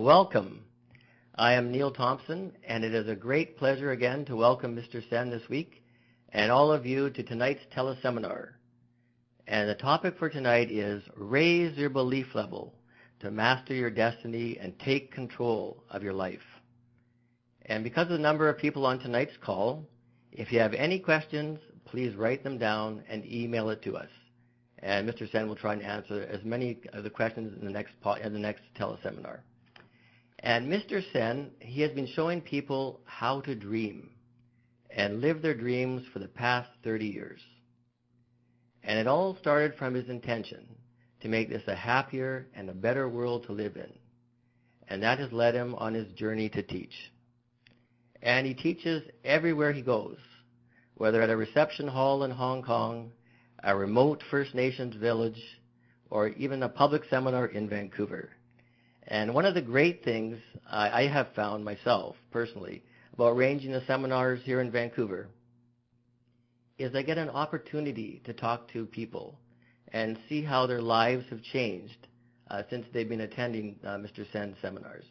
Welcome. I am Neil Thompson, and it is a great pleasure again to welcome Mr. Sen this week and all of you to tonight's teleseminar. And the topic for tonight is Raise Your Belief Level to Master Your Destiny and Take Control of Your Life. And because of the number of people on tonight's call, if you have any questions, please write them down and email it to us. And Mr. Sen will try and answer as many of the questions in the next teleseminar. And Mr. Sen, he has been showing people how to dream and live their dreams for the past 30 years. And it all started from his intention to make this a happier and a better world to live in. And that has led him on his journey to teach. And he teaches everywhere he goes, whether at a reception hall in Hong Kong, a remote First Nations village, or even a public seminar in Vancouver. And one of the great things I have found myself, personally, about arranging the seminars here in Vancouver is I get an opportunity to talk to people and see how their lives have changed since they've been attending Mr. Sen's seminars.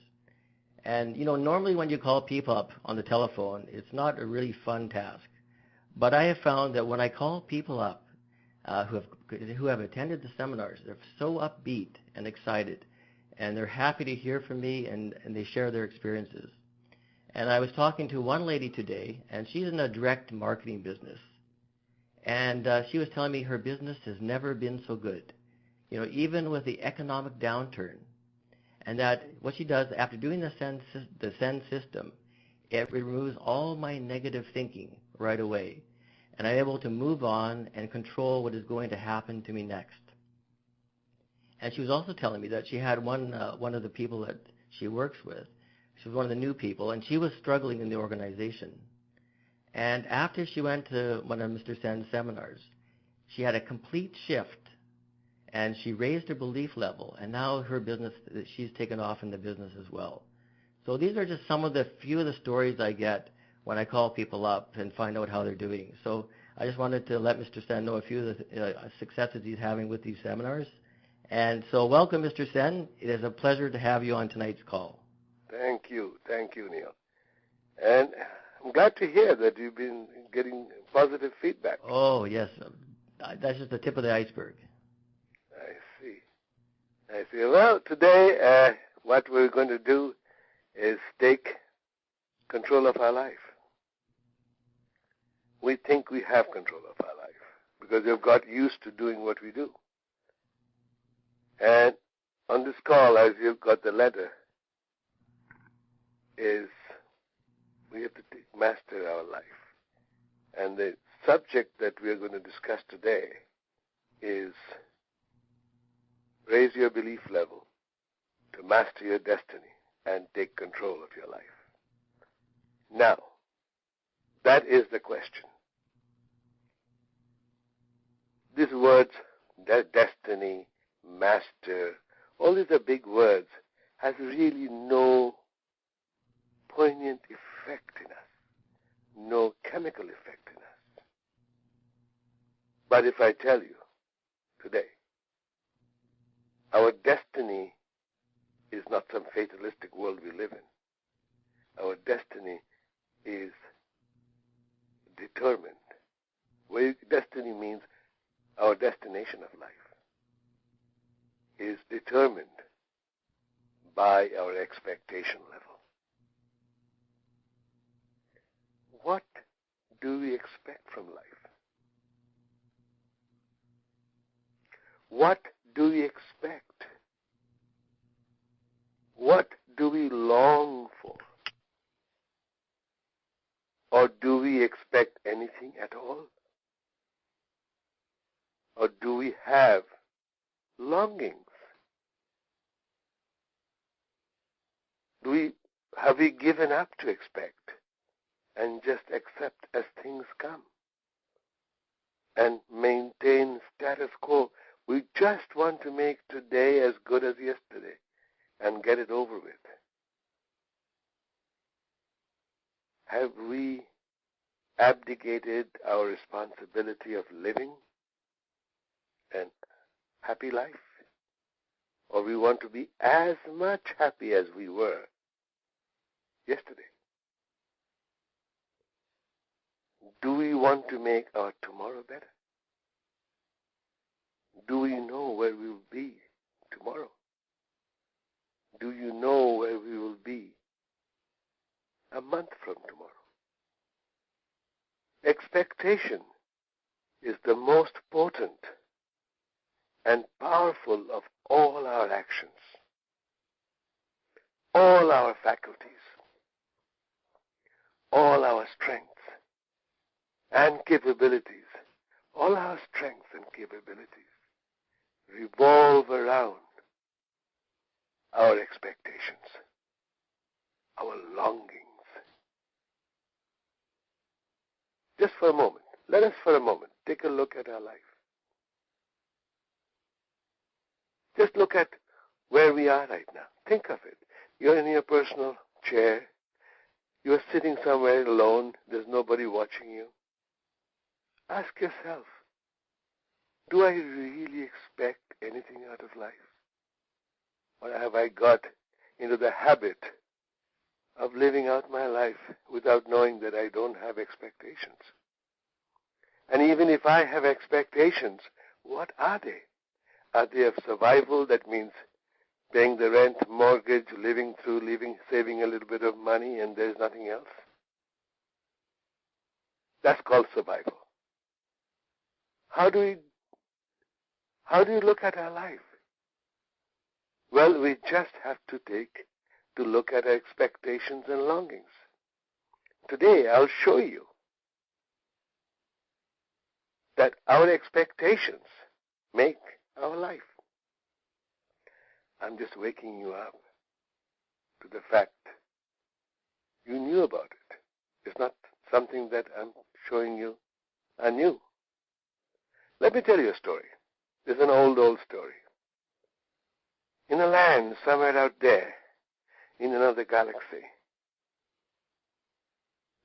And, normally when you call people up on the telephone, it's not a really fun task. But I have found that when I call people up who have attended the seminars, they're so upbeat and excited. And they're happy to hear from me, and they share their experiences. And I was talking to one lady today, and she's in a direct marketing business. And she was telling me her business has never been so good, even with the economic downturn. And that what she does after doing the Sen system, it removes all my negative thinking right away. And I'm able to move on and control what is going to happen to me next. And she was also telling me that she had one of the people that she works with. She was one of the new people, and she was struggling in the organization. And after she went to one of Mr. Sen's seminars, she had a complete shift, and she raised her belief level, and now her business, she's taken off in the business as well. So these are just some of the few of the stories I get when I call people up and find out how they're doing. So I just wanted to let Mr. Sen know a few of the successes he's having with these seminars. And so welcome, Mr. Sen. It is a pleasure to have you on tonight's call. Thank you, Neil. And I'm glad to hear that you've been getting positive feedback. Oh, yes. That's just the tip of the iceberg. I see. Well, today what we're going to do is take control of our life. We think we have control of our life because we've got used to doing what we do. And on this call, as you've got the letter, is we have to master our life. And the subject that we are going to discuss today is raise your belief level to master your destiny and take control of your life. Now, that is the question. These words, destiny, master, all these are big words, has really no poignant effect in us, no chemical effect in us. But if I tell you today, our destiny is not some fatalistic world we live in. Our destiny is determined. Destiny means our destination of life is determined by our expectation level. What do we expect from life? What do we expect? What do we long for? Or do we expect anything at all? Or do we have longings? Have we given up to expect and just accept as things come and maintain status quo? We just want to make today as good as yesterday and get it over with. Have we abdicated our responsibility of living a happy life? or we want to be as much happy as we were yesterday? Do we want to make our tomorrow better? Do we know where we will be tomorrow? Do you know where we will be a month from tomorrow? Expectation is the most potent and powerful of all our actions, all our faculties, all our strengths and capabilities, all our strengths and capabilities revolve around our expectations, our longings. Just for a moment, let us for a moment take a look at our life. Just look at where we are right now. Think of it. You're in your personal chair. You're sitting somewhere alone. There's nobody watching you. Ask yourself, do I really expect anything out of life? Or have I got into the habit of living out my life without knowing that I don't have expectations? And even if I have expectations, what are they? Are they of survival? That means paying the rent, mortgage, living, saving a little bit of money, and there's nothing else? That's called survival. How do you look at our life? Well, we just have to look at our expectations and longings. Today, I'll show you that our expectations make our life. I'm just waking you up to the fact you knew about it. It's not something that I'm showing you anew. Let me tell you a story. It's an old story. In a land somewhere out there, in another galaxy,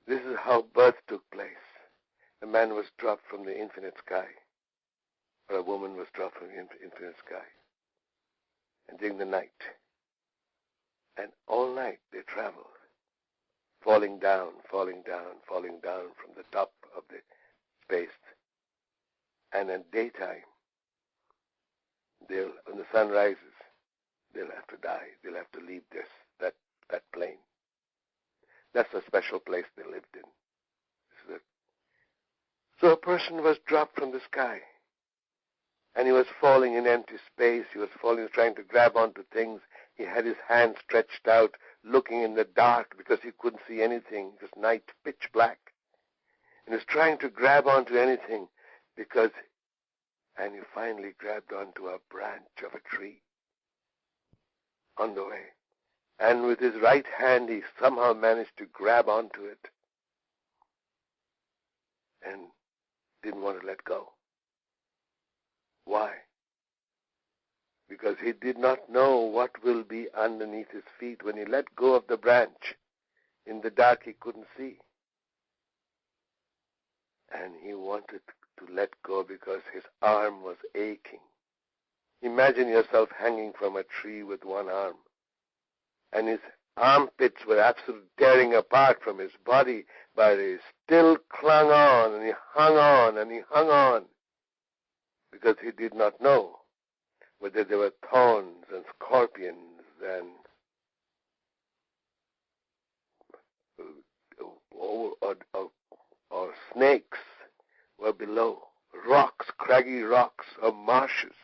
this is how birth took place. A man was dropped from the infinite sky, or a woman was dropped from the infinite sky, and during the night, and all night they traveled, falling down from the top of the space. And in daytime, when the sun rises, they'll have to die. They'll have to leave that plane. That's a special place they lived in. So a person was dropped from the sky, and he was falling in empty space. He was trying to grab onto things. He had his hand stretched out, looking in the dark because he couldn't see anything. It was night, pitch black. And he was trying to grab onto anything and he finally grabbed onto a branch of a tree on the way. And with his right hand, he somehow managed to grab onto it and didn't want to let go. Why? Because he did not know what will be underneath his feet. When he let go of the branch, in the dark he couldn't see. And he wanted to let go because his arm was aching. Imagine yourself hanging from a tree with one arm, and his armpits were absolutely tearing apart from his body, but he still clung on, and he hung on, and he hung on, because he did not know whether there were thorns and scorpions and or snakes were below, rocks, craggy rocks, or marshes.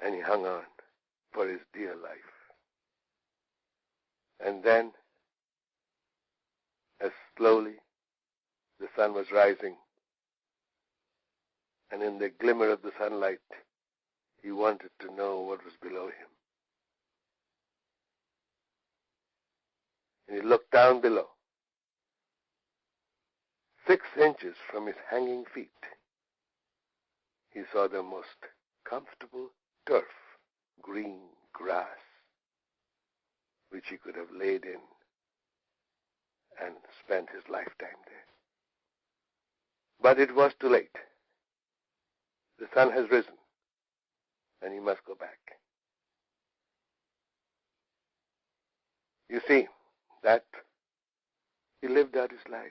And he hung on for his dear life. And then, as slowly the sun was rising, and in the glimmer of the sunlight, he wanted to know what was below him. And he looked down below. 6 inches from his hanging feet, he saw the most comfortable turf, green grass, which he could have laid in and spent his lifetime there. But it was too late. The sun has risen, and he must go back. You see, that he lived out his life.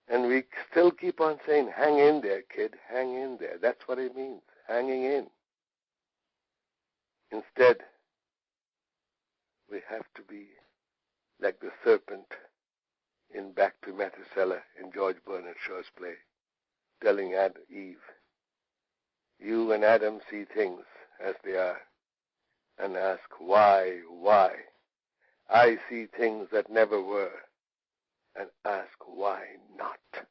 And we still keep on saying, hang in there, kid, hang in there. That's what it means, hanging in. Instead, we have to be like the serpent in Back to Methuselah in George Bernard Shaw's play, telling Eve, you and Adam see things as they are, and ask, why? I see things that never were, and ask, why not?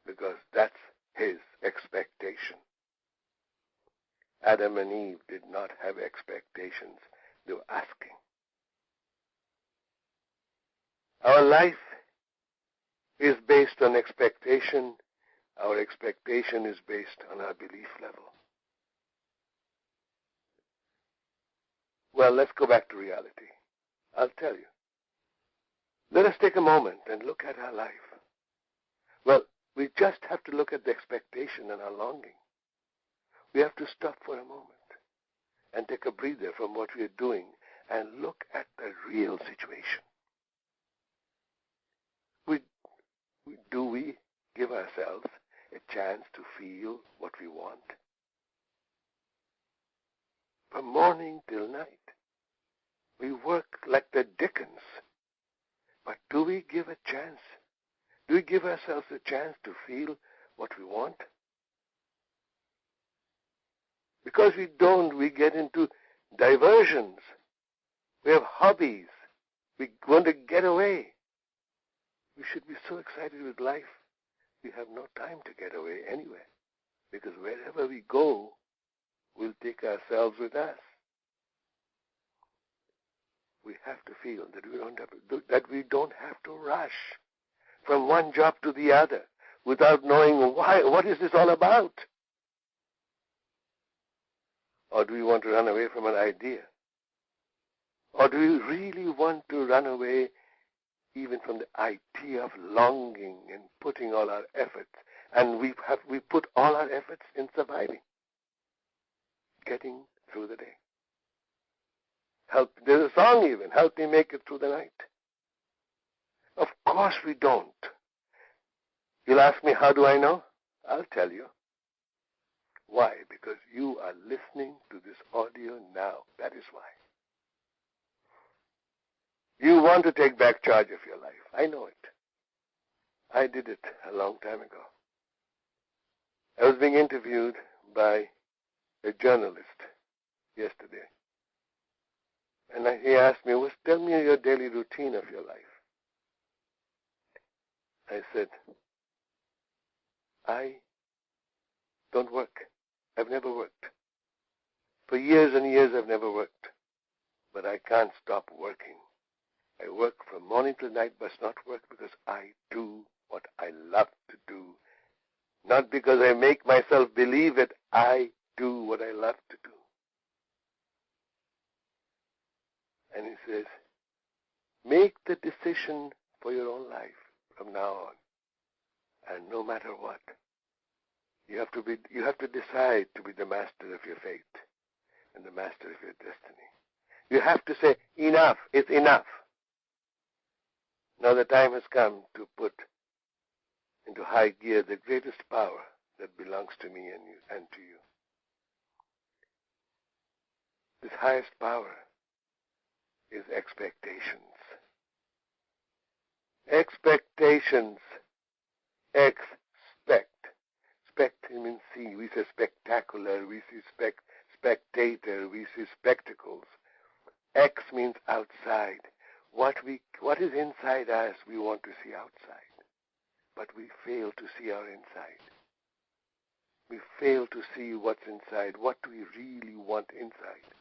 Because that's his expectation. Adam and Eve did not have expectations. They were asking. Our life is based on expectation. Our expectation is based on our belief level. Well, let's go back to reality. I'll tell you. Let us take a moment and look at our life. Well, we just have to look at the expectation and our longing. We have to stop for a moment and take a breather from what we are doing and look at the real situation. Do we give ourselves a chance to feel what we want? From morning till night, we work like the Dickens. But do we give a chance? Do we give ourselves a chance to feel what we want? Because we don't, we get into diversions. We have hobbies. We want to get away. We should be so excited with life. We have no time to get away anywhere. Because wherever we go, we'll take ourselves with us. We have to feel that we don't have to rush from one job to the other without knowing why. What is this all about? Or do we want to run away from an idea? Or do we really want to run away even from the idea of longing and putting all our efforts? And we put all our efforts in surviving, getting through the day. There's a song even, help me make it through the night. Of course we don't. You'll ask me, how do I know? I'll tell you. Why? Because you are listening to this audio now. That is why. You want to take back charge of your life. I know it. I did it a long time ago. I was being interviewed by a journalist yesterday. And he asked me, tell me your daily routine of your life. I said, I don't work. I've never worked. For years and years I've never worked. But I can't stop working. I work from morning till night, but not work because I do what I love to do. Not because I make myself believe it. I do what I love to do. And he says, make the decision for your own life from now on. And no matter what, you have to decide to be the master of your fate and the master of your destiny. You have to say, enough, it's enough. Now the time has come to put into high gear the greatest power that belongs to me and to you. This highest power is expectations. Expectations. Expect. Spect means see. We say spectacular. We see spectator. We see spectacles. X means outside. What is inside us, we want to see outside. But we fail to see our inside. We fail to see what's inside. What do we really want inside?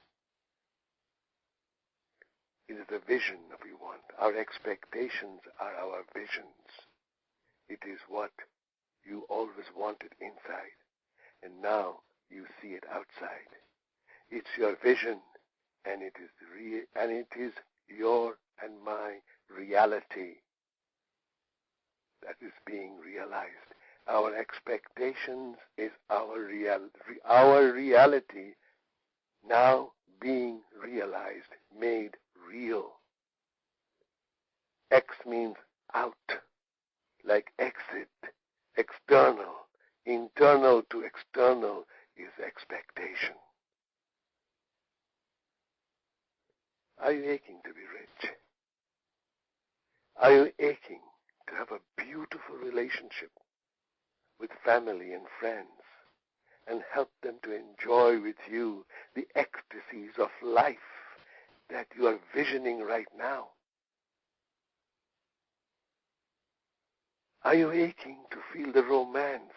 It is the vision that we want. Our expectations are our visions. It is what you always wanted inside, and now you see it outside. It's your vision, and it is your and my reality that is being realized. Our expectations is our reality now being realized, made real. X means out, like exit, external. Internal to external is expectation. Are you aching to be rich? Are you aching to have a beautiful relationship with family and friends and help them to enjoy with you the ecstasies of life that you are visioning right now? Are you aching to feel the romance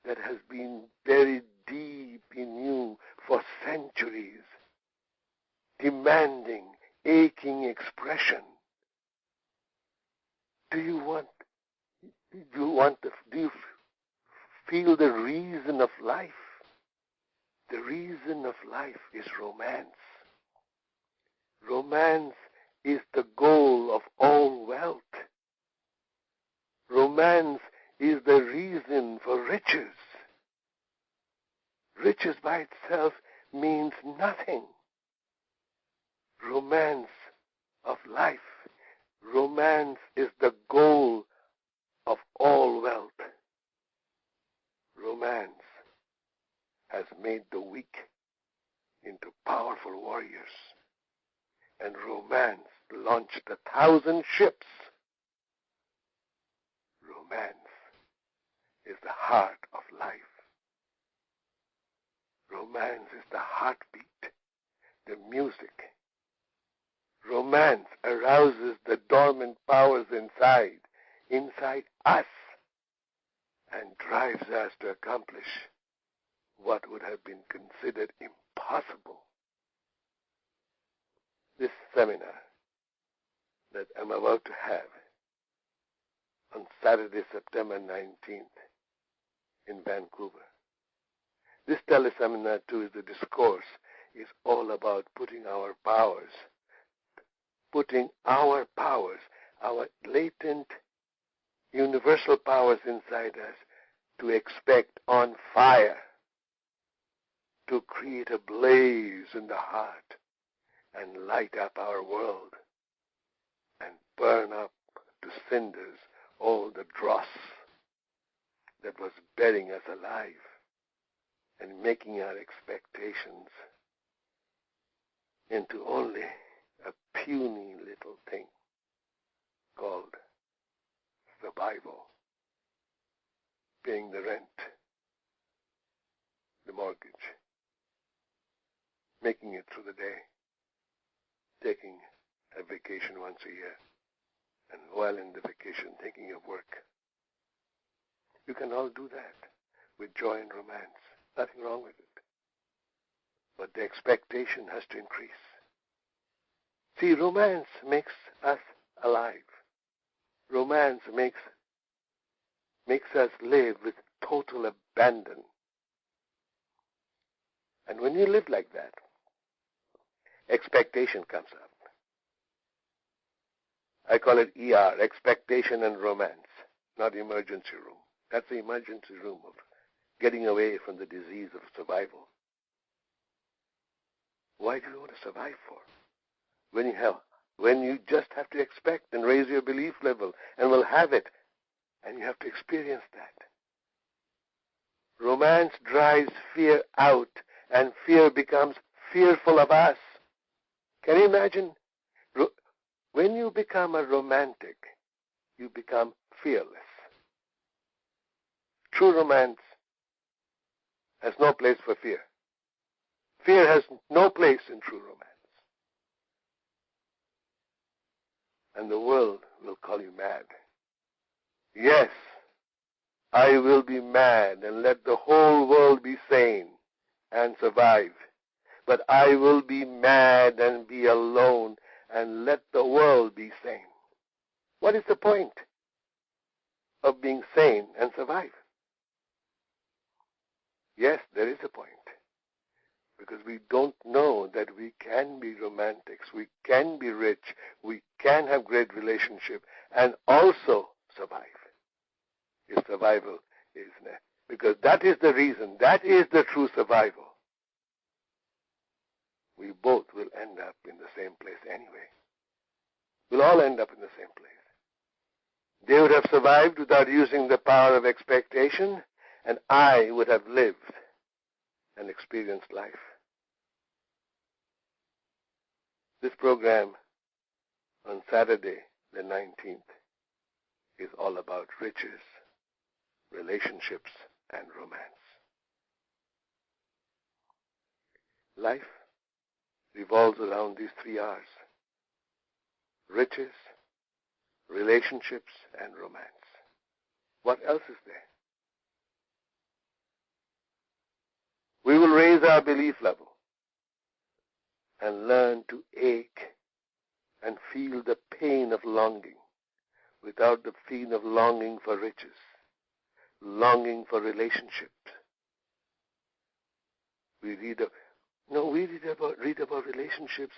that has been buried deep in you for centuries, demanding, aching expression? Do you feel the reason of life? The reason of life is romance. Romance is the goal of all wealth. Romance is the reason for riches. Riches by itself means nothing. Romance of life. Romance is the goal of all wealth. Romance has made the weak into powerful warriors. And romance launched 1,000 ships. Romance is the heart of life. Romance is the heartbeat, the music. Romance arouses the dormant powers inside us, and drives us to accomplish what would have been considered impossible. This seminar that I'm about to have on Saturday, September 19th in Vancouver. This teleseminar too is the discourse is all about putting our powers, our latent universal powers inside us to expect on fire, to create a blaze in the heart and light up our world and burn up to cinders all the dross that was burying us alive and making our expectations into only a puny little thing called survival, paying the rent, the mortgage, making it through the day, taking a vacation once a year, and while in the vacation thinking of work. You can all do that with joy and romance. Nothing wrong with it. But the expectation has to increase. See, romance makes us alive. Romance makes us live with total abandon. And when you live like that, expectation comes up. I call it ER, expectation and romance, not emergency room. That's the emergency room of getting away from the disease of survival. Why do you want to survive for? When you just have to expect and raise your belief level and will have it, and you have to experience that. Romance drives fear out, and fear becomes fearful of us. Can you imagine? When you become a romantic, you become fearless. True romance has no place for fear. Fear has no place in true romance. And the world will call you mad. Yes, I will be mad and let the whole world be sane and survive. But I will be mad and be alone and let the world be sane. What is the point of being sane and survive? Yes, there is a point. Because we don't know that we can be romantics, we can be rich, we can have great relationship, and also survive. If survival isn't it? Because that is the reason, that is the true survival. We both will end up in the same place anyway. We'll all end up in the same place. They would have survived without using the power of expectation, and I would have lived and experienced life. This program on Saturday, the 19th, is all about riches, relationships, and romance. Life revolves around these 3 R's: riches, relationships, and romance. What else is there? We will raise our belief level and learn to ache and feel the pain of longing without the pain of longing for riches, longing for relationships. We read about relationships,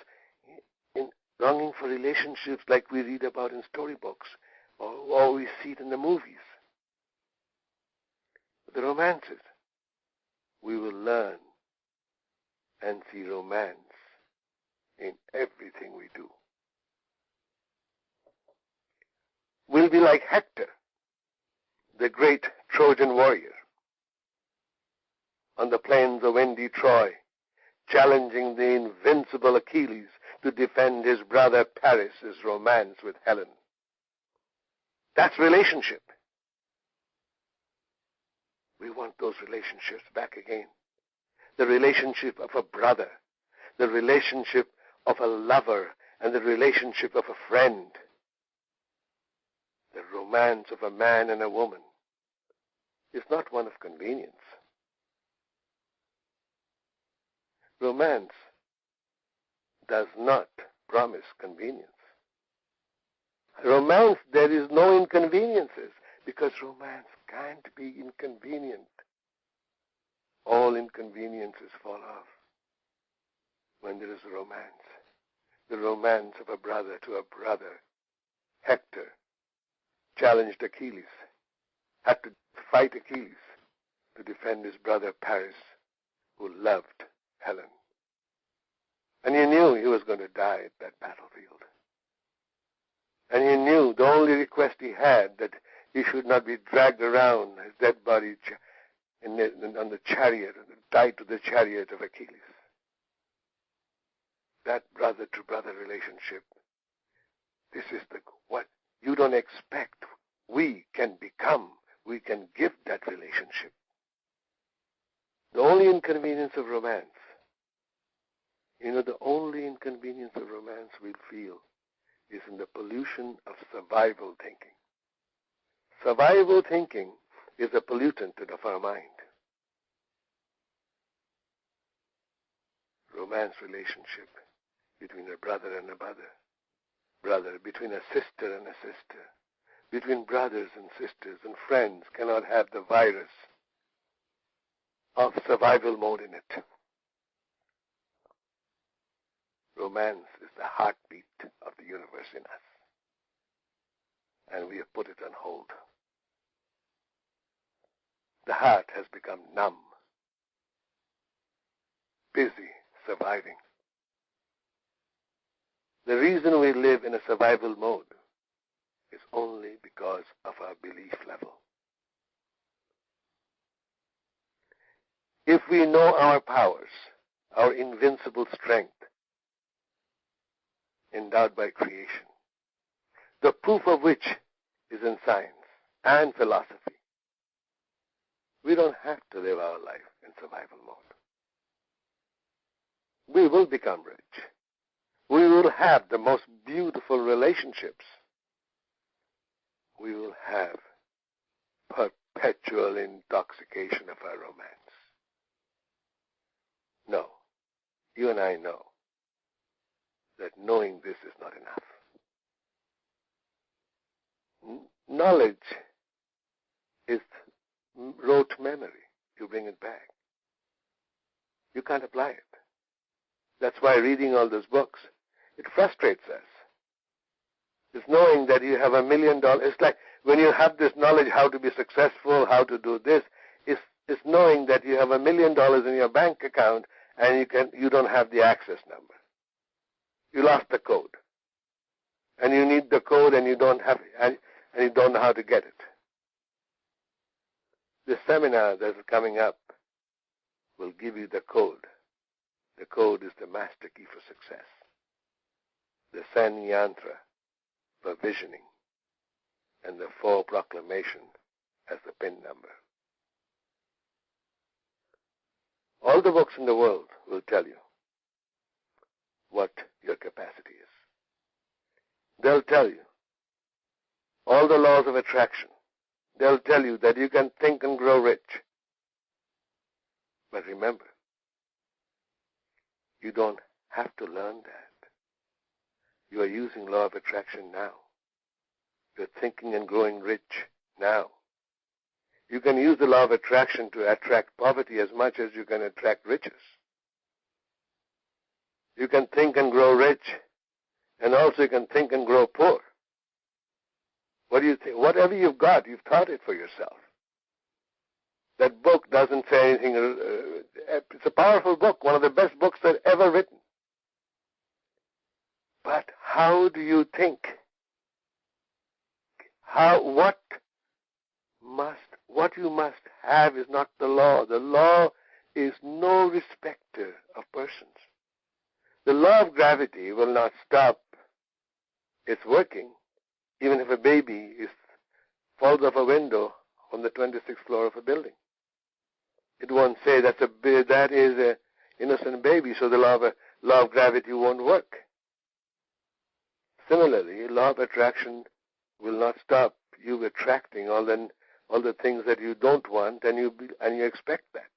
in longing for relationships like we read about in storybooks or we see it in the movies. The romances, we will learn and see romance in everything we do. We'll be like Hector, the great Trojan warrior, on the plains of windy Troy, challenging the invincible Achilles to defend his brother Paris' romance with Helen. That's relationship. We want those relationships back again. The relationship of a brother, the relationship of a lover, and the relationship of a friend. The romance of a man and a woman is not one of convenience. Romance does not promise convenience. Romance, there is no inconveniences, because romance can't be inconvenient. All inconveniences fall off when there is romance. The romance of a brother to a brother. Hector challenged Achilles, had to fight Achilles to defend his brother Paris, who loved Helen. And he knew he was going to die at that battlefield. And he knew the only request he had, that he should not be dragged around, his dead body on the chariot, tied to the chariot of Achilles. That brother-to-brother relationship, this is what you don't expect. We can become, we can give that relationship. The only inconvenience of romance, the only inconvenience of romance we'll feel is in the pollution of survival thinking. Survival thinking is a pollutant of our mind. Romance relationship between a brother and a brother, between a sister and a sister, between brothers and sisters and friends cannot have the virus of survival mode in it. Romance is the heartbeat of the universe in us, and we have put it on hold. The heart has become numb, busy surviving. The reason we live in a survival mode is only because of our belief level. If we know our powers, our invincible strength, endowed by creation, the proof of which is in science and philosophy, we don't have to live our life in survival mode. We will become rich. We will have the most beautiful relationships. We will have perpetual intoxication of our romance. No, you and I know that knowing this is not enough. Knowledge is rote memory. You bring it back. You can't apply it. That's why reading all those books, it frustrates us. It's knowing that you have $1 million. It's like when you have this knowledge how to be successful, how to do this, is knowing that you have $1 million in your bank account and you don't have the access number. You lost the code. And you need the code and you don't have and you don't know how to get it. This seminar that is coming up will give you the code. The code is the master key for success. The San Yantra for visioning, and the 4 proclamation as the pin number. All the books in the world will tell you what your capacity is. They'll tell you all the laws of attraction. They'll tell you that you can think and grow rich. But remember, you don't have to learn that. You are using law of attraction now. You're thinking and growing rich now. You can use the law of attraction to attract poverty as much as you can attract riches. You can think and grow rich, and also you can think and grow poor. What do you think? Whatever you've got, you've taught it for yourself. That book doesn't say anything. It's a powerful book, one of the best books that ever written. But how do you think? What you must have is not the law. The law is no respecter of persons. The law of gravity will not stop its working, even if a baby falls off a window on the 26th floor of a building. It won't say that is an innocent baby, so the law of gravity won't work. Similarly, law of attraction will not stop you attracting all the things that you don't want, and you expect that.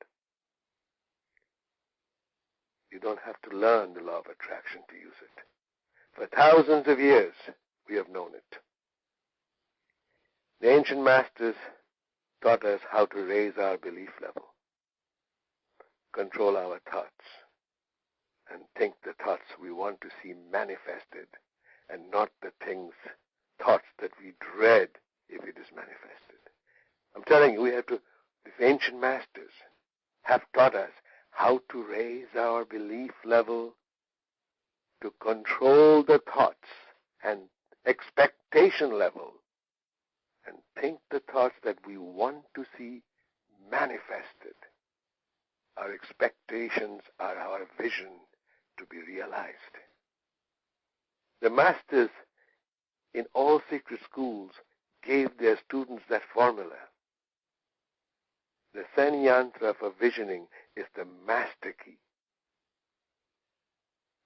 You don't have to learn the law of attraction to use it. For thousands of years, we have known it. The ancient masters taught us how to raise our belief level, control our thoughts, and think the thoughts we want to see manifested, and not the thoughts that we dread if it is manifested. I'm telling you, these ancient masters have taught us how to raise our belief level, to control the thoughts and expectation level, and think the thoughts that we want to see manifested. Our expectations are our vision to be realized. The masters in all secret schools gave their students that formula. The San Yantra for visioning is the master key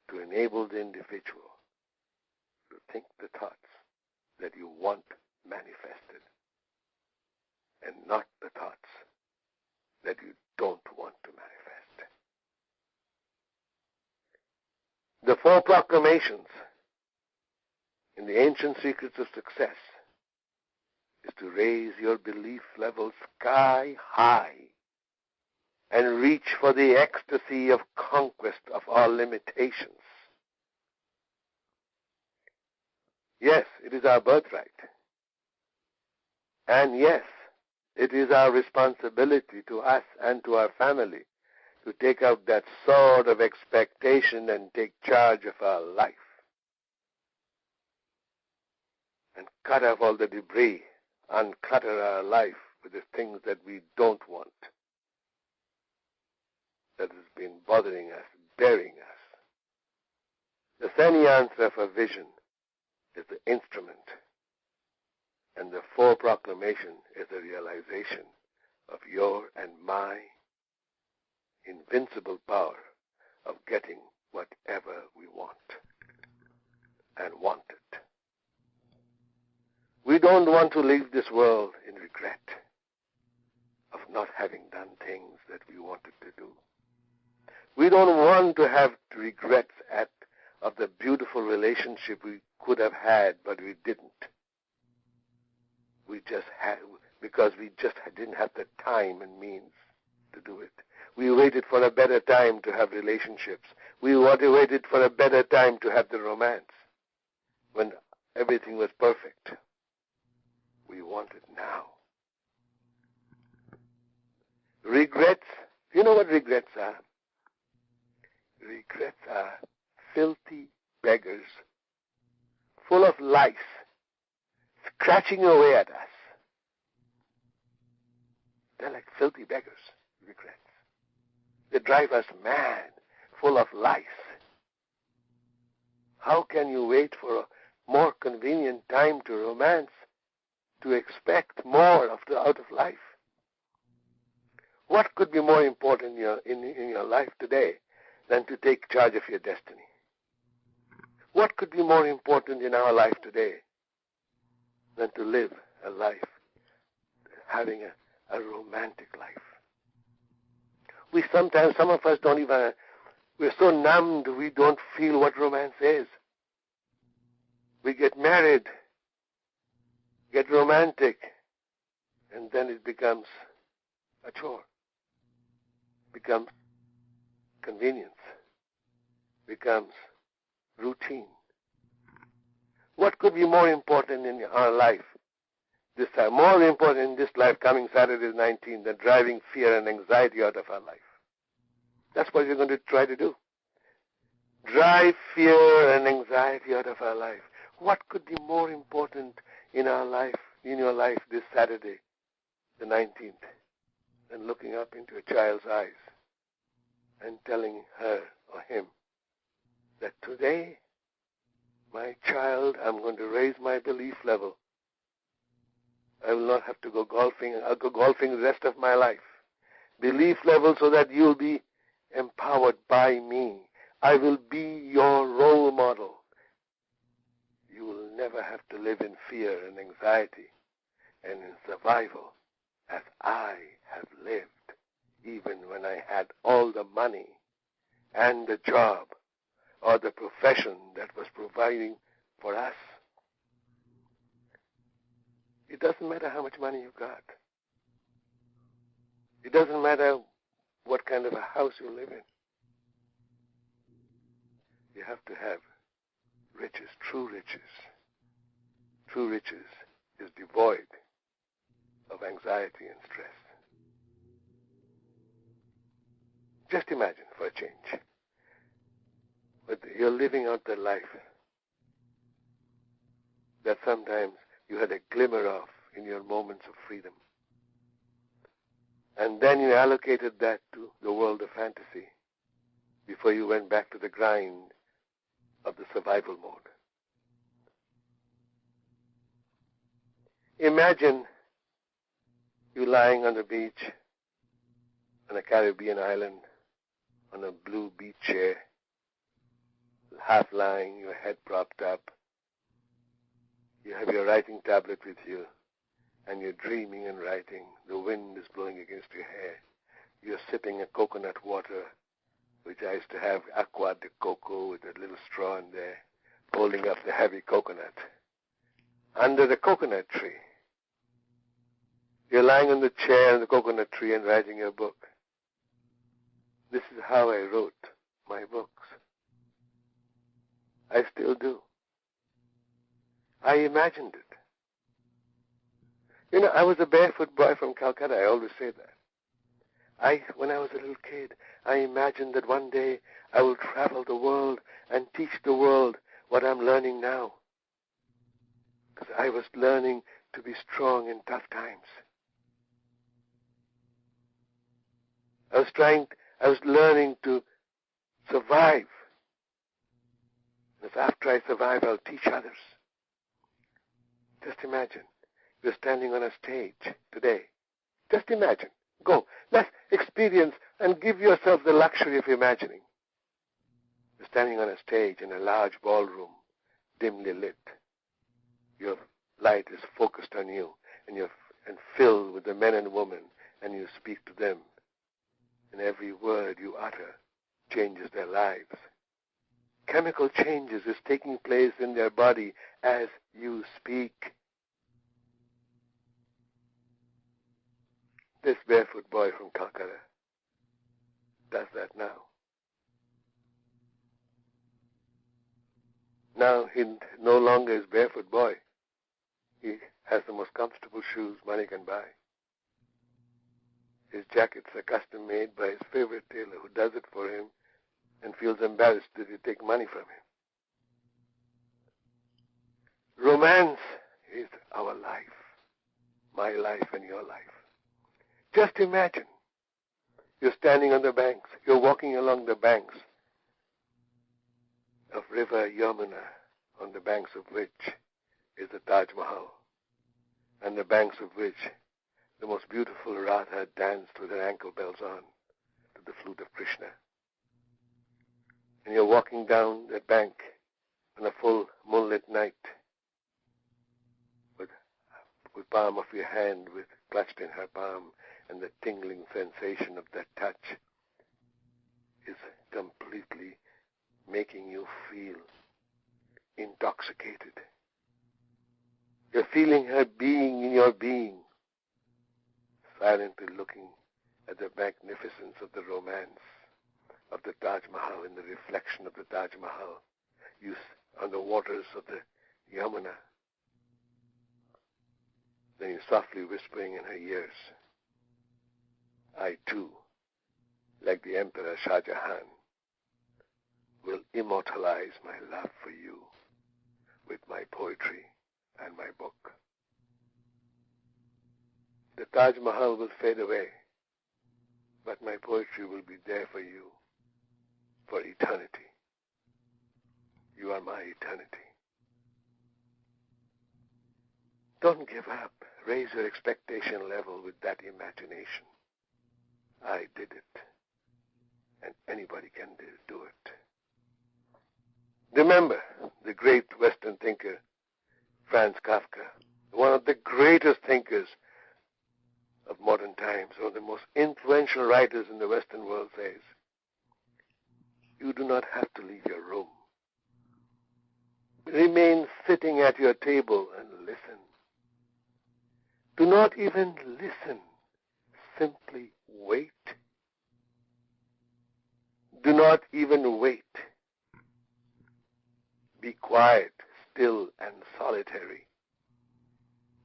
to enable the individual to think the thoughts that you want manifested, and not the thoughts that you don't want to manifest. The 4 proclamations in the ancient secrets of success is to raise your belief level sky high and reach for the ecstasy of conquest of all limitations. Yes, it is our birthright. And yes, it is our responsibility to us and to our family to take out that sword of expectation and take charge of our life and cut off all the debris, unclutter our life with the things that we don't want, that has been bothering us, burying us. The San Yantra for vision is the instrument, and the 4 proclamation is the realization of your and my invincible power of getting whatever we want and want it. We don't want to leave this world in regret of not having done things that we wanted to do. We don't want to have regrets of the beautiful relationship we could have had, but we didn't. We just had, because we just didn't have the time and means to do it. We waited for a better time to have relationships. We waited for a better time to have the romance when everything was perfect. We want it now. Regrets, you know what regrets are? Regrets are filthy beggars, full of lice, scratching away at us. They're like filthy beggars, regrets. They drive us mad, full of lice. How can you wait for a more convenient time to romance, to expect more out of life? What could be more important in your life today than to take charge of your destiny? What could be more important in our life today than to live a life, having a romantic life? Some of us don't even, we're so numbed, we don't feel what romance is. We get married, get romantic, and then it becomes a chore, becomes convenience, becomes routine. What could be more important in our life this time, more important in this life coming Saturday the 19th than driving fear and anxiety out of our life? That's what we're going to try to do. Drive fear and anxiety out of our life. What could be more important in our life, in your life this Saturday, the 19th, than looking up into a child's eyes and telling her or him that today, my child, I'm going to raise my belief level. I will not have to go golfing. I'll go golfing the rest of my life. Belief level so that you'll be empowered by me. I will be your role model. You will never have to live in fear and anxiety and in survival as I have lived, even when I had all the money and the job or the profession that was providing for us. It doesn't matter how much money you got. It doesn't matter what kind of a house you live in. You have to have riches, true riches. True riches is devoid of anxiety and stress. Just imagine for a change. But you're living out the life that sometimes you had a glimmer of in your moments of freedom. And then you allocated that to the world of fantasy before you went back to the grind of the survival mode. Imagine you lying on the beach on a Caribbean island on a blue beach chair, half lying, your head propped up. You have your writing tablet with you, and you're dreaming and writing. The wind is blowing against your hair. You're sipping a coconut water, which I used to have aqua de coco with a little straw in there, holding up the heavy coconut. Under the coconut tree. You're lying on the chair in the coconut tree and writing your book. This is how I wrote my books. I still do. I imagined it. You know, I was a barefoot boy from Calcutta. I always say that. When I was a little kid, I imagined that one day I will travel the world and teach the world what I'm learning now. Because I was learning to be strong in tough times. I was learning to survive. Because after I survive, I'll teach others. Just imagine, you're standing on a stage today. Just imagine. Go. Let's experience and give yourself the luxury of imagining. You're standing on a stage in a large ballroom, dimly lit. Your light is focused on you, and filled with the men and women, and you speak to them. And every word you utter changes their lives. Chemical changes is taking place in their body as you speak. This barefoot boy from Calcutta does that now. Now he no longer is barefoot boy. He has the most comfortable shoes money can buy. His jackets are custom made by his favorite tailor who does it for him and feels embarrassed that you take money from him. Romance is our life, my life and your life. Just imagine, you're standing on the banks, you're walking along the banks of River Yamuna, on the banks of which is the Taj Mahal, and the banks of which the most beautiful Radha danced with her ankle bells on to the flute of Krishna. And you're walking down that bank on a full moonlit night with palm of your hand clutched in her palm, and the tingling sensation of that touch is completely making you feel intoxicated. You're feeling her being in your being, silently looking at the magnificence of the romance of the Taj Mahal, in the reflection of the Taj Mahal, on the waters of the Yamuna. Then you're softly whispering in her ears, I too, like the Emperor Shah Jahan, will immortalize my love for you with my poetry and my book. The Taj Mahal will fade away, but my poetry will be there for you for eternity. You are my eternity. Don't give up. Raise your expectation level with that imagination. I did it, and anybody can do it. Remember the great Western thinker, Franz Kafka, one of the greatest thinkers of modern times, one of the most influential writers in the Western world, says, you do not have to leave your room. Remain sitting at your table and listen. Do not even listen. Simply wait. Do not even wait. Be quiet, still, and solitary.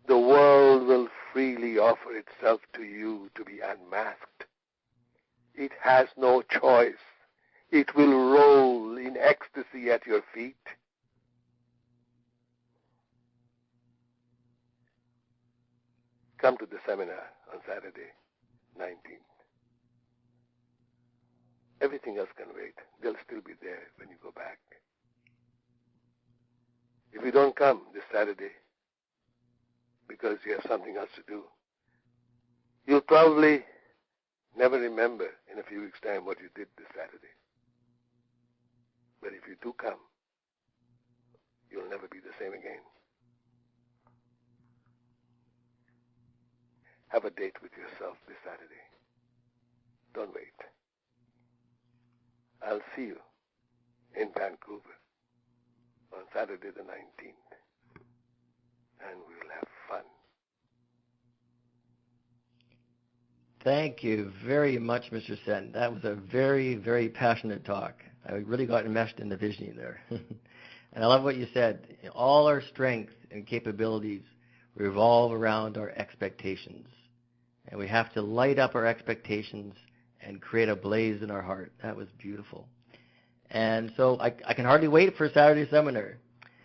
The world will freely offer itself to you to be unmasked. It has no choice. It will roll in ecstasy at your feet. Come to the seminar on Saturday, 19th. Everything else can wait. They'll still be there when you go back. If you don't come this Saturday because you have something else to do, you'll probably never remember in a few weeks' time what you did this Saturday. But if you do come, you'll never be the same again. Have a date with yourself this Saturday. Don't wait. I'll see you in Vancouver on Saturday the 19th, and we'll have fun. Thank you very much, Mr. Sen. That was a very, very passionate talk. I really got enmeshed in the visioning there. And I love what you said. All our strength and capabilities revolve around our expectations. And we have to light up our expectations and create a blaze in our heart. That was beautiful. And so I can hardly wait for Saturday seminar.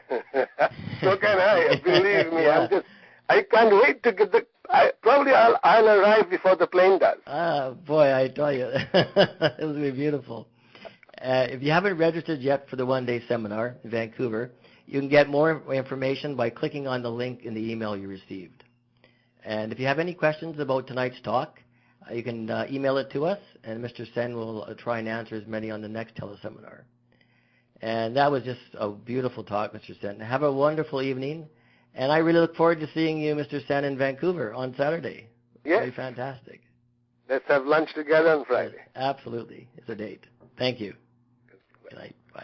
So can I. Believe me, Yeah. I can't wait to get I'll arrive before the plane does. Boy, I tell you, it will be beautiful. If you haven't registered yet for the one-day seminar in Vancouver, you can get more information by clicking on the link in the email you received. And if you have any questions about tonight's talk, you can email it to us, and Mr. Sen will try and answer as many on the next teleseminar. And that was just a beautiful talk, Mr. Sen. Have a wonderful evening, and I really look forward to seeing you, Mr. Sen, in Vancouver on Saturday. Yes. It'll be fantastic. Let's have lunch together on Friday. Yes, absolutely. It's a date. Thank you. Good night.